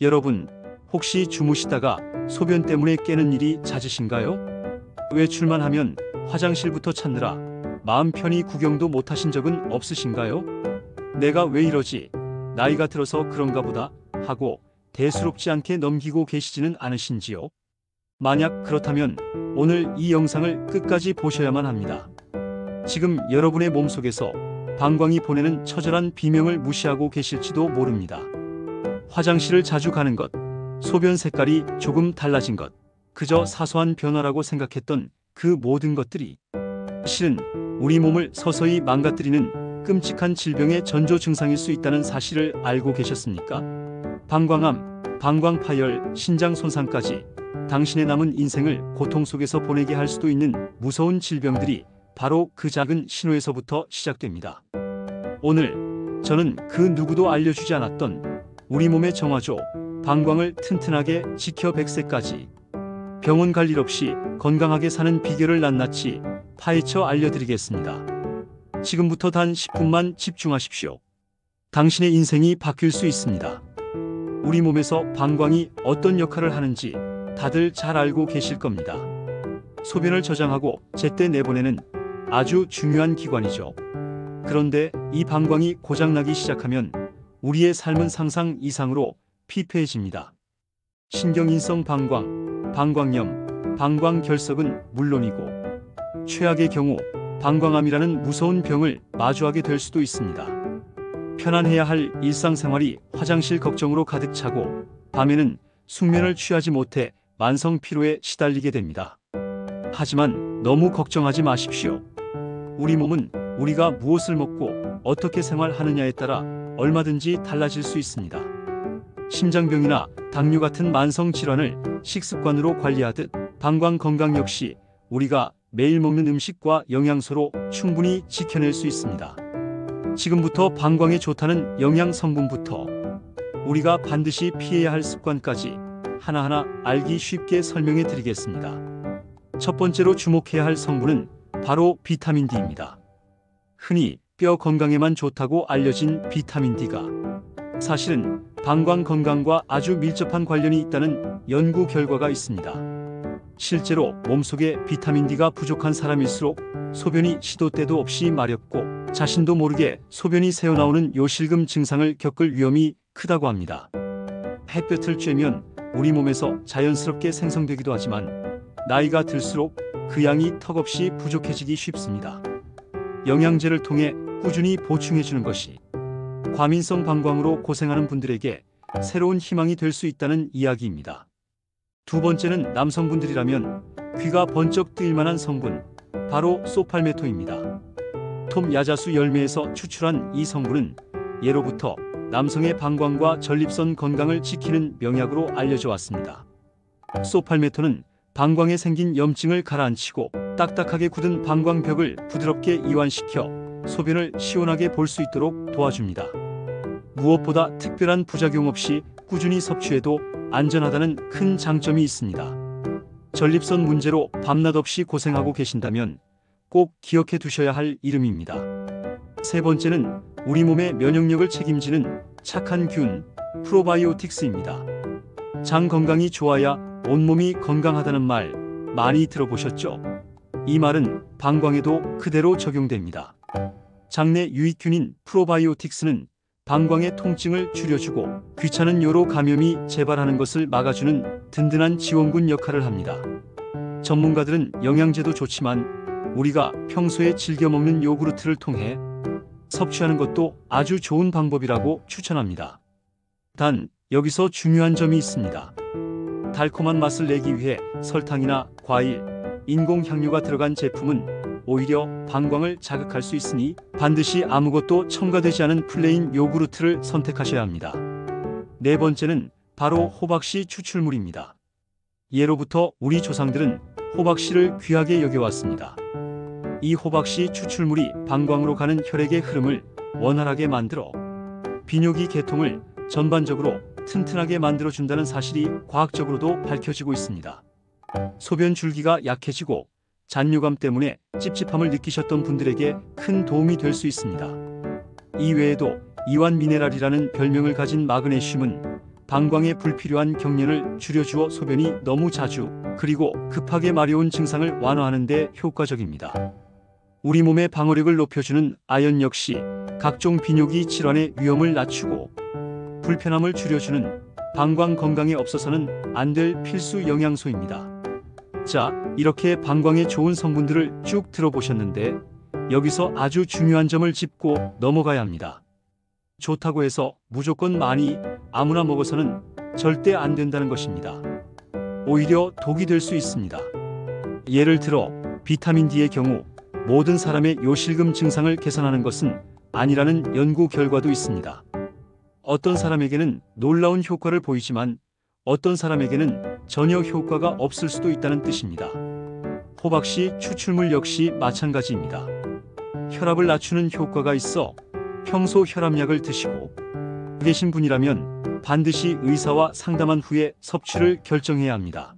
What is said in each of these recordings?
여러분, 혹시 주무시다가 소변 때문에 깨는 일이 잦으신가요? 외출만 하면 화장실부터 찾느라 마음 편히 구경도 못 하신 적은 없으신가요? 내가 왜 이러지? 나이가 들어서 그런가 보다 하고 대수롭지 않게 넘기고 계시지는 않으신지요? 만약 그렇다면 오늘 이 영상을 끝까지 보셔야만 합니다. 지금 여러분의 몸속에서 방광이 보내는 처절한 비명을 무시하고 계실지도 모릅니다. 화장실을 자주 가는 것, 소변 색깔이 조금 달라진 것, 그저 사소한 변화라고 생각했던 그 모든 것들이 실은 우리 몸을 서서히 망가뜨리는 끔찍한 질병의 전조 증상일 수 있다는 사실을 알고 계셨습니까? 방광암, 방광파열, 신장 손상까지 당신의 남은 인생을 고통 속에서 보내게 할 수도 있는 무서운 질병들이 바로 그 작은 신호에서부터 시작됩니다. 오늘 저는 그 누구도 알려주지 않았던 우리 몸의 정화조, 방광을 튼튼하게 지켜 100세까지 병원 갈 일 없이 건강하게 사는 비결을 낱낱이 파헤쳐 알려드리겠습니다. 지금부터 단 10분만 집중하십시오. 당신의 인생이 바뀔 수 있습니다. 우리 몸에서 방광이 어떤 역할을 하는지 다들 잘 알고 계실 겁니다. 소변을 저장하고 제때 내보내는 아주 중요한 기관이죠. 그런데 이 방광이 고장나기 시작하면 우리의 삶은 상상 이상으로 피폐해집니다. 신경인성 방광, 방광염, 방광결석은 물론이고 최악의 경우 방광암이라는 무서운 병을 마주하게 될 수도 있습니다. 편안해야 할 일상생활이 화장실 걱정으로 가득 차고 밤에는 숙면을 취하지 못해 만성 피로에 시달리게 됩니다. 하지만 너무 걱정하지 마십시오. 우리 몸은 우리가 무엇을 먹고 어떻게 생활하느냐에 따라 얼마든지 달라질 수 있습니다. 심장병이나 당뇨 같은 만성 질환을 식습관으로 관리하듯 방광 건강 역시 우리가 매일 먹는 음식과 영양소로 충분히 지켜낼 수 있습니다. 지금부터 방광에 좋다는 영양 성분부터 우리가 반드시 피해야 할 습관까지 하나하나 알기 쉽게 설명해 드리겠습니다. 첫 번째로 주목해야 할 성분은 바로 비타민 D입니다. 흔히 뼈 건강에만 좋다고 알려진 비타민 D가 사실은 방광 건강과 아주 밀접한 관련이 있다는 연구 결과가 있습니다. 실제로 몸속에 비타민 D가 부족한 사람일수록 소변이 시도 때도 없이 마렵고 자신도 모르게 소변이 새어나오는 요실금 증상을 겪을 위험이 크다고 합니다. 햇볕을 쬐면 우리 몸에서 자연스럽게 생성되기도 하지만 나이가 들수록 그 양이 턱없이 부족해지기 쉽습니다. 영양제를 통해 꾸준히 보충해주는 것이 과민성 방광으로 고생하는 분들에게 새로운 희망이 될 수 있다는 이야기입니다. 두 번째는 남성분들이라면 귀가 번쩍 뜨일 만한 성분, 바로 소팔메토입니다. 톰 야자수 열매에서 추출한 이 성분은 예로부터 남성의 방광과 전립선 건강을 지키는 명약으로 알려져 왔습니다. 소팔메토는 방광에 생긴 염증을 가라앉히고 딱딱하게 굳은 방광벽을 부드럽게 이완시켜 소변을 시원하게 볼 수 있도록 도와줍니다. 무엇보다 특별한 부작용 없이 꾸준히 섭취해도 안전하다는 큰 장점이 있습니다. 전립선 문제로 밤낮 없이 고생하고 계신다면 꼭 기억해 두셔야 할 이름입니다. 세 번째는 우리 몸의 면역력을 책임지는 착한 균, 프로바이오틱스입니다. 장 건강이 좋아야 온몸이 건강하다는 말 많이 들어보셨죠? 이 말은 방광에도 그대로 적용됩니다. 장내 유익균인 프로바이오틱스는 방광의 통증을 줄여주고 귀찮은 요로 감염이 재발하는 것을 막아주는 든든한 지원군 역할을 합니다. 전문가들은 영양제도 좋지만 우리가 평소에 즐겨 먹는 요구르트를 통해 섭취하는 것도 아주 좋은 방법이라고 추천합니다. 단 여기서 중요한 점이 있습니다. 달콤한 맛을 내기 위해 설탕이나 과일, 인공향료가 들어간 제품은 오히려 방광을 자극할 수 있으니 반드시 아무것도 첨가되지 않은 플레인 요구르트를 선택하셔야 합니다. 네 번째는 바로 호박씨 추출물입니다. 예로부터 우리 조상들은 호박씨를 귀하게 여겨왔습니다. 이 호박씨 추출물이 방광으로 가는 혈액의 흐름을 원활하게 만들어 비뇨기 계통을 전반적으로 튼튼하게 만들어준다는 사실이 과학적으로도 밝혀지고 있습니다. 소변 줄기가 약해지고 잔뇨감 때문에 찝찝함을 느끼셨던 분들에게 큰 도움이 될 수 있습니다. 이 외에도 이완 미네랄이라는 별명을 가진 마그네슘은 방광에 불필요한 경련을 줄여주어 소변이 너무 자주 그리고 급하게 마려운 증상을 완화하는 데 효과적입니다. 우리 몸의 방어력을 높여주는 아연 역시 각종 비뇨기 질환의 위험을 낮추고 불편함을 줄여주는 방광 건강에 없어서는 안 될 필수 영양소입니다. 자, 이렇게 방광에 좋은 성분들을 쭉 들어보셨는데 여기서 아주 중요한 점을 짚고 넘어가야 합니다. 좋다고 해서 무조건 많이 아무나 먹어서는 절대 안 된다는 것입니다. 오히려 독이 될 수 있습니다. 예를 들어 비타민 D의 경우 모든 사람의 요실금 증상을 개선하는 것은 아니라는 연구 결과도 있습니다. 어떤 사람에게는 놀라운 효과를 보이지만 어떤 사람에게는 전혀 효과가 없을 수도 있다는 뜻입니다. 호박씨 추출물 역시 마찬가지입니다. 혈압을 낮추는 효과가 있어 평소 혈압약을 드시고 계신 분이라면 반드시 의사와 상담한 후에 섭취를 결정해야 합니다.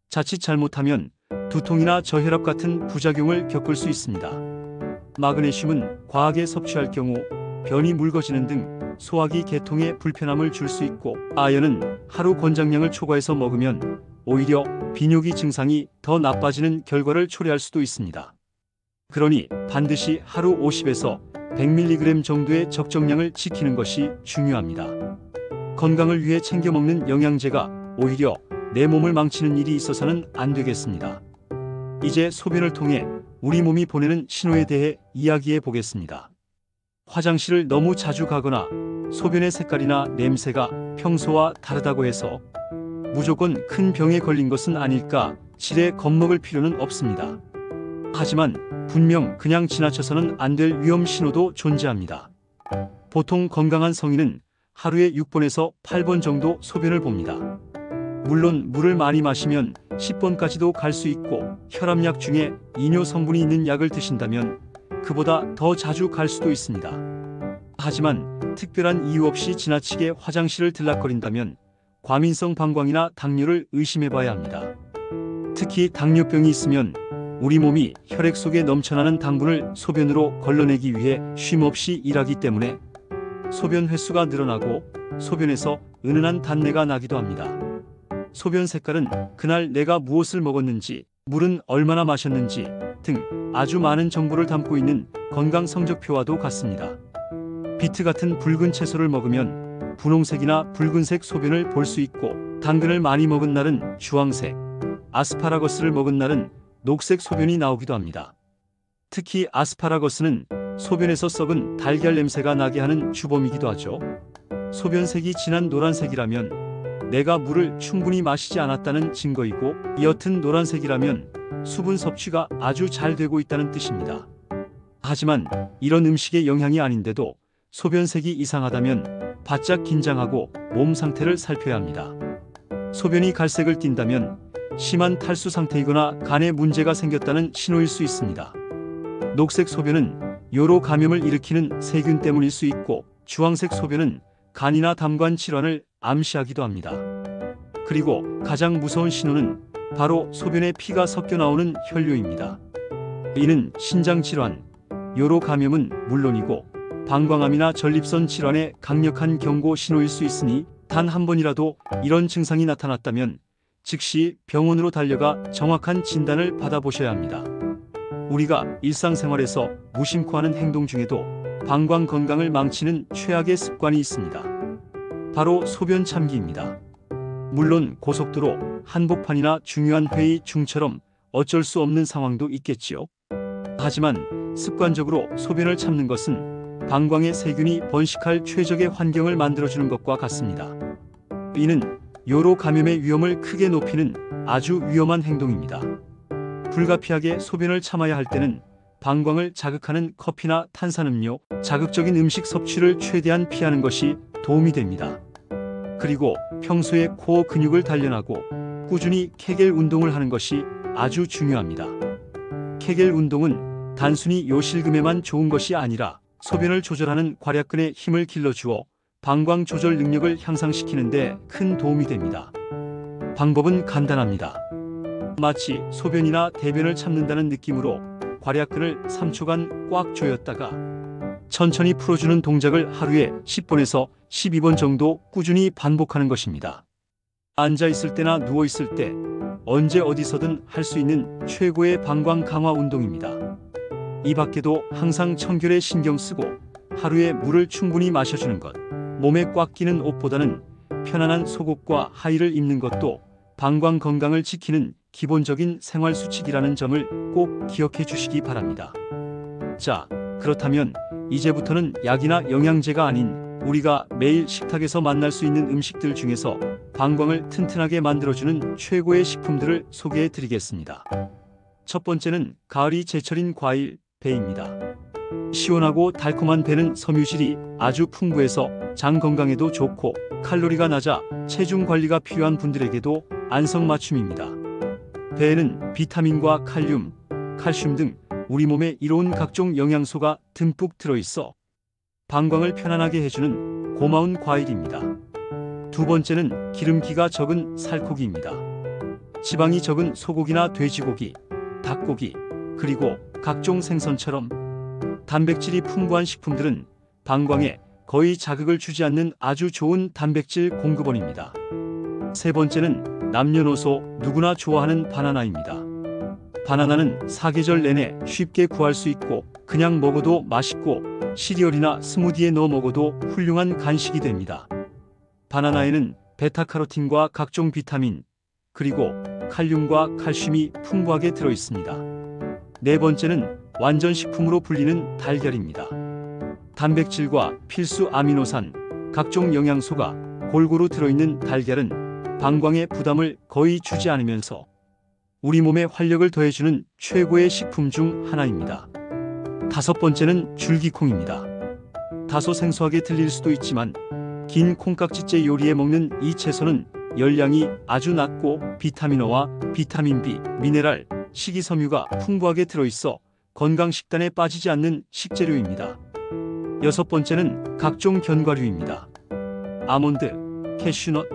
자칫 잘못하면 두통이나 저혈압 같은 부작용을 겪을 수 있습니다. 마그네슘은 과하게 섭취할 경우 변이 묽어지는 등 소화기 계통에 불편함을 줄 수 있고 아연은 하루 권장량을 초과해서 먹으면 오히려 비뇨기 증상이 더 나빠지는 결과를 초래할 수도 있습니다. 그러니 반드시 하루 50에서 100mg 정도의 적정량을 지키는 것이 중요합니다. 건강을 위해 챙겨 먹는 영양제가 오히려 내 몸을 망치는 일이 있어서는 안 되겠습니다. 이제 소변을 통해 우리 몸이 보내는 신호에 대해 이야기해 보겠습니다. 화장실을 너무 자주 가거나 소변의 색깔이나 냄새가 평소와 다르다고 해서 무조건 큰 병에 걸린 것은 아닐까 지레 겁먹을 필요는 없습니다. 하지만 분명 그냥 지나쳐서는 안 될 위험 신호도 존재합니다. 보통 건강한 성인은 하루에 6번에서 8번 정도 소변을 봅니다. 물론 물을 많이 마시면 10번까지도 갈 수 있고 혈압약 중에 이뇨 성분이 있는 약을 드신다면 그보다 더 자주 갈 수도 있습니다. 하지만 특별한 이유 없이 지나치게 화장실을 들락거린다면 과민성 방광이나 당뇨를 의심해봐야 합니다. 특히 당뇨병이 있으면 우리 몸이 혈액 속에 넘쳐나는 당분을 소변으로 걸러내기 위해 쉼없이 일하기 때문에 소변 횟수가 늘어나고 소변에서 은은한 단내가 나기도 합니다. 소변 색깔은 그날 내가 무엇을 먹었는지, 물은 얼마나 마셨는지 등 아주 많은 정보를 담고 있는 건강 성적표와도 같습니다. 비트 같은 붉은 채소를 먹으면 분홍색이나 붉은색 소변을 볼 수 있고 당근을 많이 먹은 날은 주황색, 아스파라거스를 먹은 날은 녹색 소변이 나오기도 합니다. 특히 아스파라거스는 소변에서 옅은 달걀 냄새가 나게 하는 주범이기도 하죠. 소변색이 진한 노란색이라면 내가 물을 충분히 마시지 않았다는 증거이고 옅은 노란색이라면 수분 섭취가 아주 잘 되고 있다는 뜻입니다. 하지만 이런 음식의 영향이 아닌데도 소변색이 이상하다면 바짝 긴장하고 몸 상태를 살펴야 합니다. 소변이 갈색을 띈다면 심한 탈수 상태이거나 간에 문제가 생겼다는 신호일 수 있습니다. 녹색 소변은 요로 감염을 일으키는 세균 때문일 수 있고 주황색 소변은 간이나 담관 질환을 암시하기도 합니다. 그리고 가장 무서운 신호는 바로 소변에 피가 섞여 나오는 혈뇨입니다. 이는 신장 질환, 요로 감염은 물론이고 방광암이나 전립선 질환의 강력한 경고 신호일 수 있으니 단 한 번이라도 이런 증상이 나타났다면 즉시 병원으로 달려가 정확한 진단을 받아보셔야 합니다. 우리가 일상생활에서 무심코 하는 행동 중에도 방광 건강을 망치는 최악의 습관이 있습니다. 바로 소변 참기입니다. 물론 고속도로, 한복판이나 중요한 회의 중처럼 어쩔 수 없는 상황도 있겠지요. 하지만 습관적으로 소변을 참는 것은 방광의 세균이 번식할 최적의 환경을 만들어주는 것과 같습니다. 이는 요로 감염의 위험을 크게 높이는 아주 위험한 행동입니다. 불가피하게 소변을 참아야 할 때는 방광을 자극하는 커피나 탄산음료, 자극적인 음식 섭취를 최대한 피하는 것이 도움이 됩니다. 그리고 평소에 코어 근육을 단련하고 꾸준히 케겔 운동을 하는 것이 아주 중요합니다. 케겔 운동은 단순히 요실금에만 좋은 것이 아니라 소변을 조절하는 괄약근의 힘을 길러주어 방광 조절 능력을 향상시키는 데 큰 도움이 됩니다. 방법은 간단합니다. 마치 소변이나 대변을 참는다는 느낌으로 괄약근을 3초간 꽉 조였다가 천천히 풀어주는 동작을 하루에 10번에서 12번 정도 꾸준히 반복하는 것입니다. 앉아 있을 때나 누워 있을 때 언제 어디서든 할 수 있는 최고의 방광 강화 운동입니다. 이 밖에도 항상 청결에 신경 쓰고 하루에 물을 충분히 마셔주는 것, 몸에 꽉 끼는 옷보다는 편안한 속옷과 하의를 입는 것도 방광 건강을 지키는 기본적인 생활 수칙이라는 점을 꼭 기억해 주시기 바랍니다. 자, 그렇다면 이제부터는 약이나 영양제가 아닌 우리가 매일 식탁에서 만날 수 있는 음식들 중에서 방광을 튼튼하게 만들어주는 최고의 식품들을 소개해 드리겠습니다. 첫 번째는 가을이 제철인 과일, 배입니다. 시원하고 달콤한 배는 섬유질이 아주 풍부해서 장 건강에도 좋고 칼로리가 낮아 체중 관리가 필요한 분들에게도 안성맞춤입니다. 배에는 비타민과 칼륨, 칼슘 등 우리 몸에 이로운 각종 영양소가 듬뿍 들어있어 방광을 편안하게 해주는 고마운 과일입니다. 두 번째는 기름기가 적은 살코기입니다. 지방이 적은 소고기나 돼지고기, 닭고기, 그리고 각종 생선처럼 단백질이 풍부한 식품들은 방광에 거의 자극을 주지 않는 아주 좋은 단백질 공급원입니다. 세 번째는 남녀노소 누구나 좋아하는 바나나입니다. 바나나는 사계절 내내 쉽게 구할 수 있고 그냥 먹어도 맛있고 시리얼이나 스무디에 넣어 먹어도 훌륭한 간식이 됩니다. 바나나에는 베타카로틴과 각종 비타민, 그리고 칼륨과 칼슘이 풍부하게 들어있습니다. 네 번째는 완전 식품으로 불리는 달걀입니다. 단백질과 필수 아미노산, 각종 영양소가 골고루 들어있는 달걀은 방광에 부담을 거의 주지 않으면서 우리 몸에 활력을 더해주는 최고의 식품 중 하나입니다. 다섯 번째는 줄기콩입니다. 다소 생소하게 들릴 수도 있지만 긴 콩깍지째 요리에 먹는 이 채소는 열량이 아주 낮고 비타민어와 비타민 B, 미네랄, 식이섬유가 풍부하게 들어있어 건강식단에 빠지지 않는 식재료입니다. 여섯 번째는 각종 견과류입니다. 아몬드, 캐슈넛,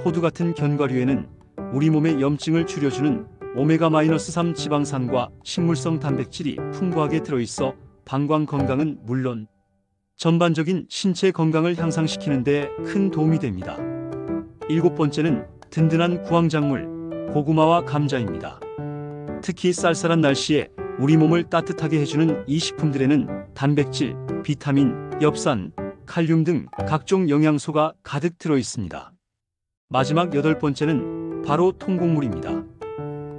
호두 같은 견과류에는 우리 몸의 염증을 줄여주는 오메가-3 지방산과 식물성 단백질이 풍부하게 들어있어 방광 건강은 물론 전반적인 신체 건강을 향상시키는 데 큰 도움이 됩니다. 일곱 번째는 든든한 구황작물, 고구마와 감자입니다. 특히 쌀쌀한 날씨에 우리 몸을 따뜻하게 해주는 이 식품들에는 단백질, 비타민, 엽산, 칼륨 등 각종 영양소가 가득 들어 있습니다. 마지막 여덟 번째는 바로 통곡물입니다.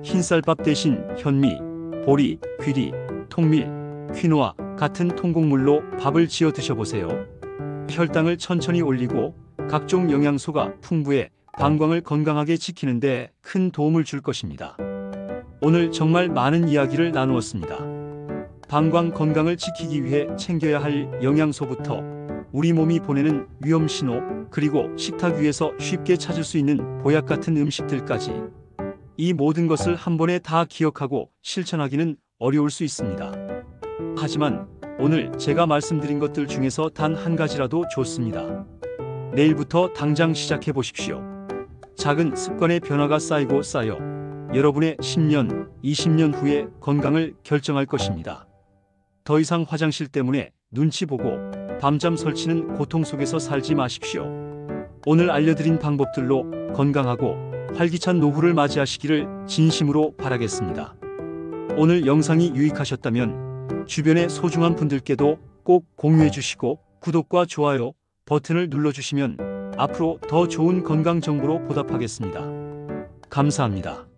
흰쌀밥 대신 현미, 보리, 귀리, 통밀, 퀴노아 같은 통곡물로 밥을 지어 드셔보세요. 혈당을 천천히 올리고 각종 영양소가 풍부해 방광을 건강하게 지키는 데 큰 도움을 줄 것입니다. 오늘 정말 많은 이야기를 나누었습니다. 방광 건강을 지키기 위해 챙겨야 할 영양소부터 우리 몸이 보내는 위험신호, 그리고 식탁 위에서 쉽게 찾을 수 있는 보약 같은 음식들까지 이 모든 것을 한 번에 다 기억하고 실천하기는 어려울 수 있습니다. 하지만 오늘 제가 말씀드린 것들 중에서 단 한 가지라도 좋습니다. 내일부터 당장 시작해 보십시오. 작은 습관의 변화가 쌓이고 쌓여 여러분의 10년, 20년 후의 건강을 결정할 것입니다. 더 이상 화장실 때문에 눈치 보고 밤잠 설치는 고통 속에서 살지 마십시오. 오늘 알려드린 방법들로 건강하고 활기찬 노후를 맞이하시기를 진심으로 바라겠습니다. 오늘 영상이 유익하셨다면 주변의 소중한 분들께도 꼭 공유해 주시고 구독과 좋아요 버튼을 눌러주시면 앞으로 더 좋은 건강 정보로 보답하겠습니다. 감사합니다.